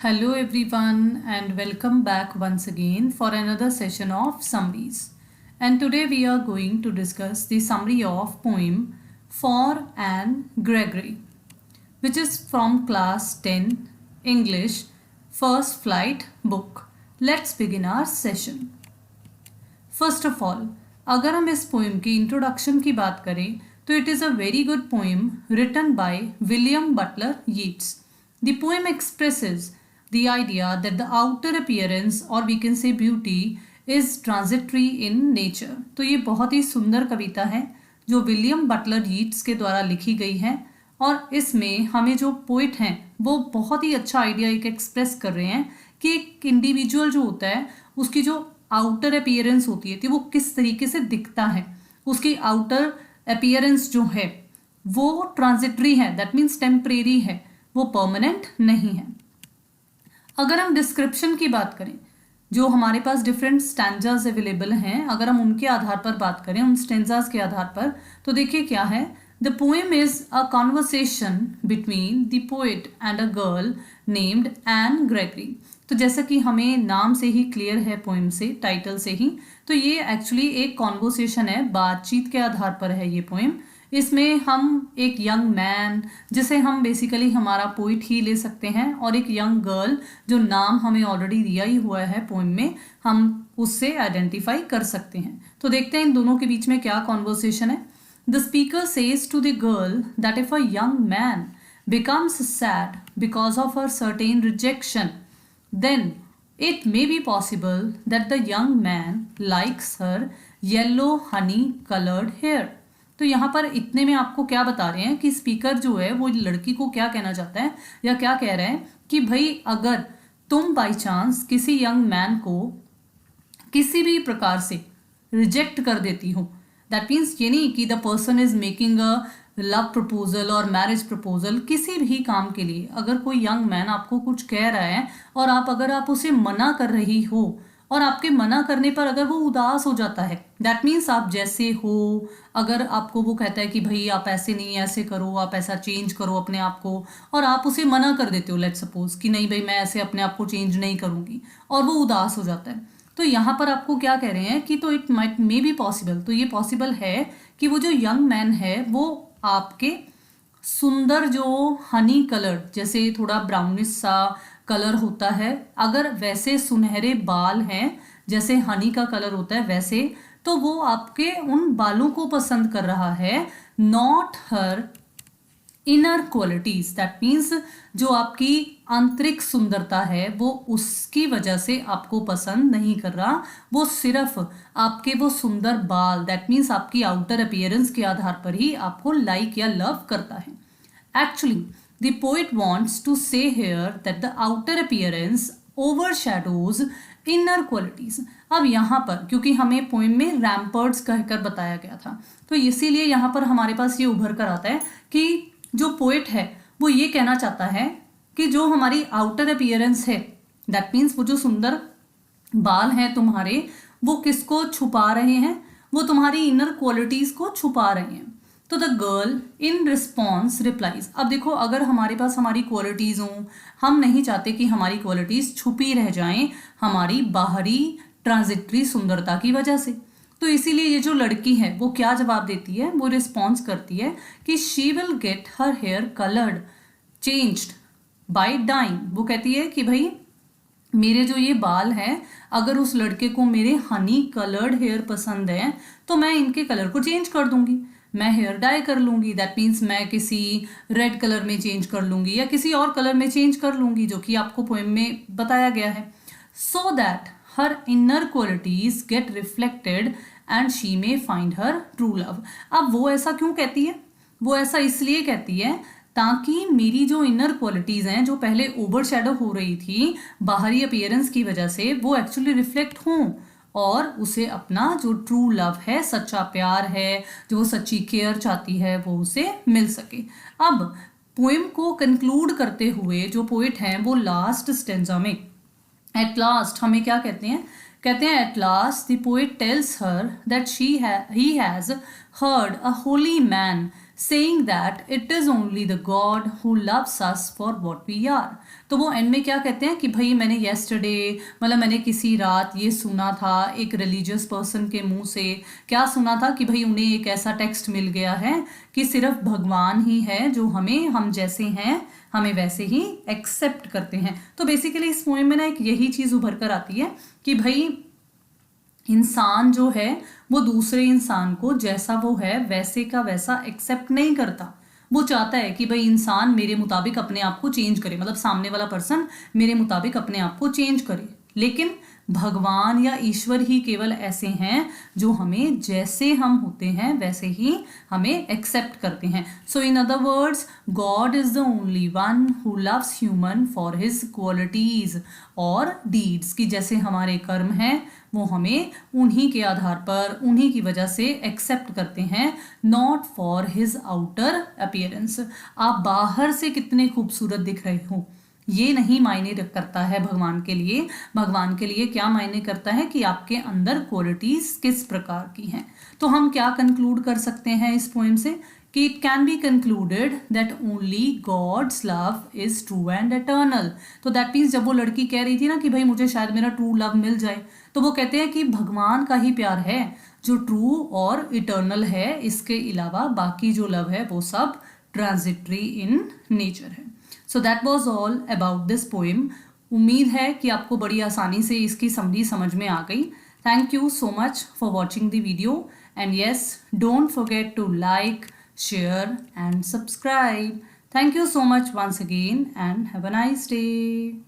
Hello everyone and welcome back once again for another session of summaries. And today we are going to discuss the summary of poem For Anne Gregory, which is from class 10 English first flight book. Let's begin our session. First of all अगर हम इस poem की introduction की बात करें तो it is a very good poem written by William Butler Yeats. The poem expresses the idea that the outer appearance or we can say beauty is transitory in nature. तो ये बहुत ही सुंदर कविता है जो विलियम बटलर यीट्स के द्वारा लिखी गई है और इसमें हमें जो पोइट हैं वो बहुत ही अच्छा आइडिया एक एक्सप्रेस कर रहे हैं कि एक इंडिविजुअल जो होता है उसकी जो आउटर अपीयरेंस होती है तो वो किस तरीके से दिखता है. उसकी आउटर अपीयरेंस जो है वो ट्रांजिटरी है, दैट मीन्स टेम्परेरी है, वो परमानेंट नहीं है. अगर हम डिस्क्रिप्शन की बात करें जो हमारे पास डिफरेंट स्टैंजाज अवेलेबल हैं, अगर हम उनके आधार पर बात करें उन स्टैंजाज के आधार पर तो देखिए क्या है. The poem is a conversation between the poet and a girl named Anne Gregory. तो जैसा कि हमें नाम से ही क्लियर है, पोएम से, टाइटल से ही, तो ये एक्चुअली एक कॉन्वर्सेशन है, बातचीत के आधार पर है ये पोएम. इसमें हम एक यंग मैन जिसे हम बेसिकली हमारा पोइट ही ले सकते हैं और एक यंग गर्ल जो नाम हमें ऑलरेडी दिया ही हुआ है पोएम में, हम उससे आइडेंटिफाई कर सकते हैं. तो देखते हैं इन दोनों के बीच में क्या कॉन्वर्सेशन है. The speaker says to the girl that if a young man becomes sad because of her certain rejection, then it may be possible that the young man likes her yellow honey colored hair. तो यहाँ पर इतने में आपको क्या बता रहे हैं कि स्पीकर जो है वो लड़की को क्या कहना चाहता है या क्या कह रहे हैं कि भाई अगर तुम बाई चांस किसी यंग मैन को किसी भी प्रकार से रिजेक्ट कर देती हो, दैट मीन्स ये नहीं कि the person is making a love proposal और मैरिज प्रपोजल, किसी भी काम के लिए अगर कोई यंग मैन आपको कुछ कह रहा है और अगर आप उसे मना कर रही हो और आपके मना करने पर अगर वो उदास हो जाता है, दैट मीन्स आप जैसे हो, अगर आपको वो कहता है कि भाई आप ऐसे नहीं ऐसे करो, आप ऐसा चेंज करो अपने आप को, और आप उसे मना कर देते हो, लेट सपोज कि नहीं भाई मैं ऐसे अपने आप को चेंज नहीं करूँगी, और वो उदास हो जाता है, तो यहाँ पर आपको क्या कह रहे हैं कि तो it might may be possible, तो ये पॉसिबल है कि वो जो यंग मैन है वो आपके सुंदर जो हनी कलर, जैसे थोड़ा ब्राउनिश सा कलर होता है, अगर वैसे सुनहरे बाल हैं जैसे हनी का कलर होता है वैसे, तो वो आपके उन बालों को पसंद कर रहा है, not her inner qualities. That means जो आपकी आंतरिक सुंदरता है वो उसकी वजह से आपको पसंद नहीं कर रहा, वो सिर्फ आपके वो सुंदर बाल, दैट मीन्स आपकी आउटर अपीयरेंस के आधार पर ही आपको लाइक या लव करता है. Actually the poet wants to say here that the outer appearance overshadows inner qualities. अब यहाँ पर क्योंकि हमें पोएम में रैम्पर्ट्स कहकर बताया गया था, तो इसीलिए यहाँ पर हमारे पास ये उभर कर आता है कि जो पोएट है वो ये कहना चाहता है कि जो हमारी आउटर अपीयरेंस है, दैट मीन्स वो जो सुंदर बाल हैं तुम्हारे, वो किसको छुपा रहे हैं, वो तुम्हारी इनर क्वालिटीज को छुपा रहे हैं. तो the girl in response replies. अब देखो अगर हमारे पास हमारी क्वालिटीज हों, हम नहीं चाहते कि हमारी क्वालिटीज छुपी रह जाएं हमारी बाहरी ट्रांजिटरी सुंदरता की वजह से, तो इसीलिए ये जो लड़की है वो क्या जवाब देती है, वो रिस्पॉन्स करती है कि she will get her hair coloured changed by dyeing. वो कहती है कि भाई मेरे जो ये बाल हैं, अगर उस लड़के को मेरे हनी कलर्ड हेयर पसंद है तो मैं इनके कलर को चेंज कर दूंगी, मैं हेयर डाई कर लूंगी, दैट मीन्स मैं किसी रेड कलर में चेंज कर लूंगी या किसी और कलर में चेंज कर लूंगी जो कि आपको पोएम में बताया गया है, so that her inner qualities get reflected and she may find her true love. अब वो ऐसा क्यों कहती है, वो ऐसा इसलिए कहती है ताकि मेरी जो इनर क्वालिटीज हैं जो पहले ओवरशैडो हो रही थी बाहरी अपीयरेंस की वजह से, वो एक्चुअली रिफ्लेक्ट हों और उसे अपना जो ट्रू लव है, सच्चा प्यार है, जो सच्ची केयर चाहती है, वो उसे मिल सके. अब पोएम को कंक्लूड करते हुए जो पोएट हैं वो लास्ट स्टेंजा में एट लास्ट हमें क्या कहते हैं at last the poet tells her that he has heard a holy man saying that it is only the God who loves us for what we are. तो वो and में क्या कहते हैं कि भाई मैंने येस्टरडे, मतलब मैंने किसी रात ये सुना था एक रिलीजियस पर्सन के मुंह से, क्या सुना था कि भाई उन्हें एक ऐसा टेक्स्ट मिल गया है कि सिर्फ भगवान ही है जो हमें, हम जैसे हैं हमें वैसे ही एक्सेप्ट करते हैं। तो बेसिकली इस पोएम में ना एक यही चीज उभर कर आती है कि भाई इंसान जो है वो दूसरे इंसान को जैसा वो है वैसे का वैसा एक्सेप्ट नहीं करता। वो चाहता है कि भाई इंसान मेरे मुताबिक अपने आप को चेंज करे, मतलब सामने वाला पर्सन मेरे मुताबिक अपने आप को चेंज करे। लेकिन भगवान या ईश्वर ही केवल ऐसे हैं जो हमें जैसे हम होते हैं वैसे ही हमें एक्सेप्ट करते हैं। So in other words, God is the only one who loves human for his qualities और डीड्स, की जैसे हमारे कर्म हैं वो हमें उन्हीं के आधार पर, उन्हीं की वजह से एक्सेप्ट करते हैं, not for his outer appearance. आप बाहर से कितने खूबसूरत दिख रहे हो ये नहीं मायने करता है भगवान के लिए। भगवान के लिए क्या मायने करता है कि आपके अंदर क्वालिटीज किस प्रकार की हैं। तो हम क्या कंक्लूड कर सकते हैं इस पोएम से कि it can be concluded that only God's love is true and eternal. तो दैट मीन्स जब वो लड़की कह रही थी ना कि भाई मुझे शायद मेरा ट्रू लव मिल जाए, तो वो कहते हैं कि भगवान का ही प्यार है जो ट्रू और इटर्नल है, इसके अलावा बाकी जो लव है वो सब ट्रांजिटरी इन नेचर है। So that was all about this poem. उम्मीद है कि आपको बड़ी आसानी से इसकी समरी समझ में आ गई। Thank you so much for watching the video and yes, don't forget to like, share and subscribe. Thank you so much once again and have a nice day.